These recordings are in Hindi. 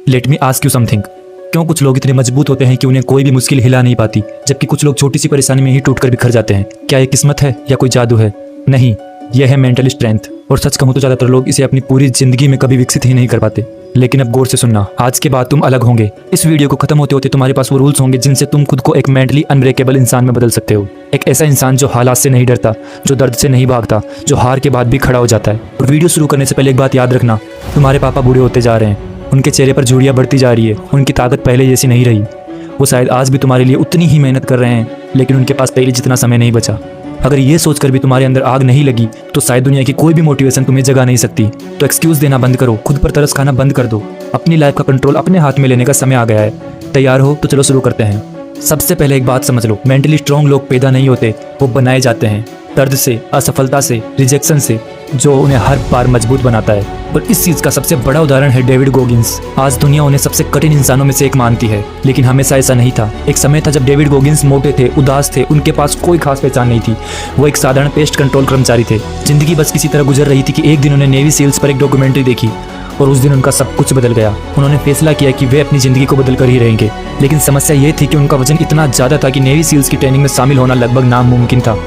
Let me ask you something. क्यों कुछ लोग इतने मजबूत होते हैं कि उन्हें कोई भी मुश्किल हिला नहीं पाती, जबकि कुछ लोग छोटी सी परेशानी में ही टूटकर बिखर जाते हैं? क्या ये किस्मत है या कोई जादू है? नहीं, यह है मेंटल स्ट्रेंथ। और सच कहूँ तो ज़्यादातर लोग इसे अपनी पूरी जिंदगी में कभी विकसित ही नहीं कर पाते। लेकिन अब गौर से सुनना, आज के बाद तुम अलग होंगे। इस वीडियो को खत्म होते होते तुम्हारे पास वो रूल्स होंगे जिनसे तुम खुद को एक मेंटली अनब्रेकेबल इंसान में बदल सकते हो। एक ऐसा इंसान जो हालात से नहीं डरता, जो दर्द से नहीं भागता, जो हार के बाद भी खड़ा हो जाता है। और वीडियो शुरू करने से पहले एक बात याद रखना, तुम्हारे पापा बूढ़े होते जा रहे हैं, उनके चेहरे पर झुर्रियाँ बढ़ती जा रही है, उनकी ताकत पहले जैसी नहीं रही। वो शायद आज भी तुम्हारे लिए उतनी ही मेहनत कर रहे हैं, लेकिन उनके पास पहले जितना समय नहीं बचा। अगर ये सोचकर भी तुम्हारे अंदर आग नहीं लगी तो शायद दुनिया की कोई भी मोटिवेशन तुम्हें जगा नहीं सकती। तो एक्सक्यूज़ देना बंद करो, खुद पर तरस खाना बंद कर दो। अपनी लाइफ का कंट्रोल अपने हाथ में लेने का समय आ गया है। तैयार हो तो चलो शुरू करते हैं। सबसे पहले एक बात समझ लो, मेंटली स्ट्रॉन्ग लोग पैदा नहीं होते, वो बनाए जाते हैं। दर्द से, असफलता से, रिजेक्शन से, जो उन्हें हर बार मजबूत बनाता है। और इस चीज़ का सबसे बड़ा उदाहरण है डेविड गोगिंस। आज दुनिया उन्हें सबसे कठिन इंसानों में से एक मानती है, लेकिन हमेशा ऐसा नहीं था। एक समय था जब डेविड गोगिंस मोटे थे, उदास थे, उनके पास कोई खास पहचान नहीं थी। वो एक साधारण पेस्ट कंट्रोल कर्मचारी थे। जिंदगी बस किसी तरह गुजर रही थी कि एक दिन उन्हें नेवी सील्स पर एक डॉक्यूमेंट्री देखी और उस दिन उनका सब कुछ बदल गया। उन्होंने फैसला किया कि वे अपनी ज़िंदगी को बदल कर ही रहेंगे। लेकिन समस्या ये थी कि उनका वजन इतना ज़्यादा था कि नेवी सील्स की ट्रेनिंग में शामिल होना लगभग नामुमकिन था।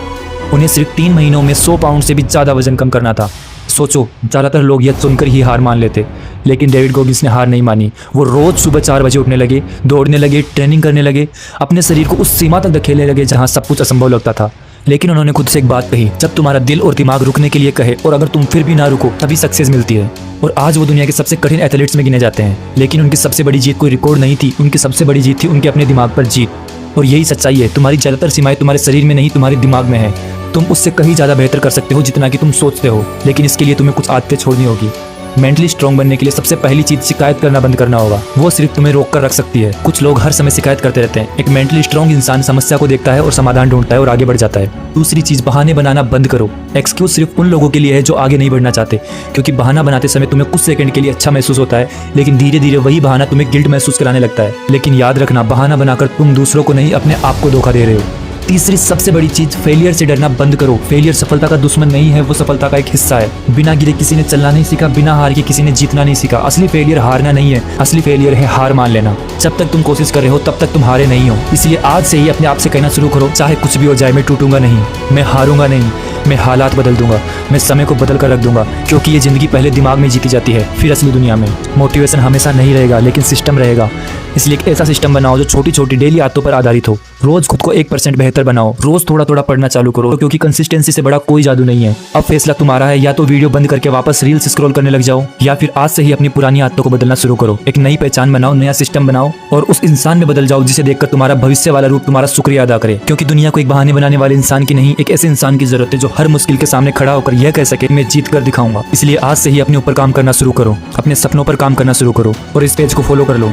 उन्हें सिर्फ 3 महीनों में 100 पाउंड से भी ज़्यादा वजन कम करना था। सोचो, ज़्यादातर लोग यह सुनकर ही हार मान लेते, लेकिन डेविड गोगिंस ने हार नहीं मानी। वो रोज़ सुबह 4 बजे उठने लगे, दौड़ने लगे, ट्रेनिंग करने लगे, अपने शरीर को उस सीमा तक धकेलने लगे जहाँ सब कुछ असंभव लगता था। लेकिन उन्होंने खुद से एक बात कही, जब तुम्हारा दिल और दिमाग रुकने के लिए कहे और अगर तुम फिर भी ना रुको तभी सक्सेस मिलती है। और आज वो दुनिया के सबसे कठिन एथलीट्स में गिने जाते हैं। लेकिन उनकी सबसे बड़ी जीत कोई रिकॉर्ड नहीं थी, उनकी सबसे बड़ी जीत थी उनके अपने दिमाग पर जीत। और यही सच्चाई है, तुम्हारी ज़्यादातर सीमाएं तुम्हारे शरीर में नहीं, तुम्हारे दिमाग में है। तुम उससे कहीं ज़्यादा बेहतर कर सकते हो जितना कि तुम सोचते हो, लेकिन इसके लिए तुम्हें कुछ आदतें छोड़नी होगी। मेंटली स्ट्रॉन्ग बनने के लिए सबसे पहली चीज़ शिकायत करना बंद करना होगा। वो सिर्फ तुम्हें रोक कर रख सकती है। कुछ लोग हर समय शिकायत करते रहते हैं। एक मेंटली स्ट्रॉन्ग इंसान समस्या को देखता है और समाधान ढूंढता है और आगे बढ़ जाता है। दूसरी चीज़, बहाने बनाना बंद करो। एक्सक्यूज सिर्फ उन लोगों के लिए है जो आगे नहीं बढ़ना चाहते, क्योंकि बहाना बनाते समय तुम्हें कुछ सेकंड के लिए अच्छा महसूस होता है, लेकिन धीरे धीरे वही बहाना तुम्हें गिल्ट महसूस कराने लगता है। लेकिन याद रखना, बहाना बनाकर तुम दूसरों को नहीं, अपने आप को धोखा दे रहे हो। तीसरी सबसे बड़ी चीज, फेलियर से डरना बंद करो। फेलियर सफलता का दुश्मन नहीं है, वो सफलता का एक हिस्सा है। बिना गिरे किसी ने चलना नहीं सीखा, बिना हार के किसी ने जीतना नहीं सीखा। असली फेलियर हारना नहीं है, असली फेलियर है हार मान लेना। जब तक तुम कोशिश कर रहे हो तब तक तुम हारे नहीं हो। इसलिए आज से ही अपने आप से कहना शुरू करो, चाहे कुछ भी हो जाए, मैं टूटूंगा नहीं, मैं हारूंगा नहीं, मैं हालात बदल दूंगा, मैं समय को बदल कर रख दूंगा। क्योंकि ये जिंदगी पहले दिमाग में जीती जाती है, फिर असली दुनिया में। मोटिवेशन हमेशा नहीं रहेगा, लेकिन सिस्टम रहेगा। इसलिए एक ऐसा सिस्टम बनाओ जो छोटी छोटी डेली आदतों पर आधारित हो। रोज खुद को 1% बेहतर बनाओ। रोज थोड़ा थोड़ा पढ़ना चालू करो, क्योंकि कंसिस्टेंसी से बड़ा कोई जादू नहीं है। अब फैसला तुम्हारा है, या तो वीडियो बंद करके वापस रील्स स्क्रॉल करने लग जाओ, या फिर आज से ही अपनी पुरानी आदतों को बदलना शुरू करो। एक नई पहचान बनाओ, नया सिस्टम बनाओ और उस इंसान में बदल जाओ जिसे देखकर तुम्हारा भविष्य वाला रूप तुम्हारा शुक्रिया अदा करे। क्योंकि दुनिया को एक बहाने बनाने वाले इंसान की नहीं, एक ऐसे इंसान की जरूरत है जो हर मुश्किल के सामने खड़ा होकर यह कह सके, मैं जीत कर दिखाऊंगा। इसलिए आज से ही अपने ऊपर काम करना शुरू करो, अपने सपनों पर काम करना शुरू करो और इस पेज को फॉलो कर लो।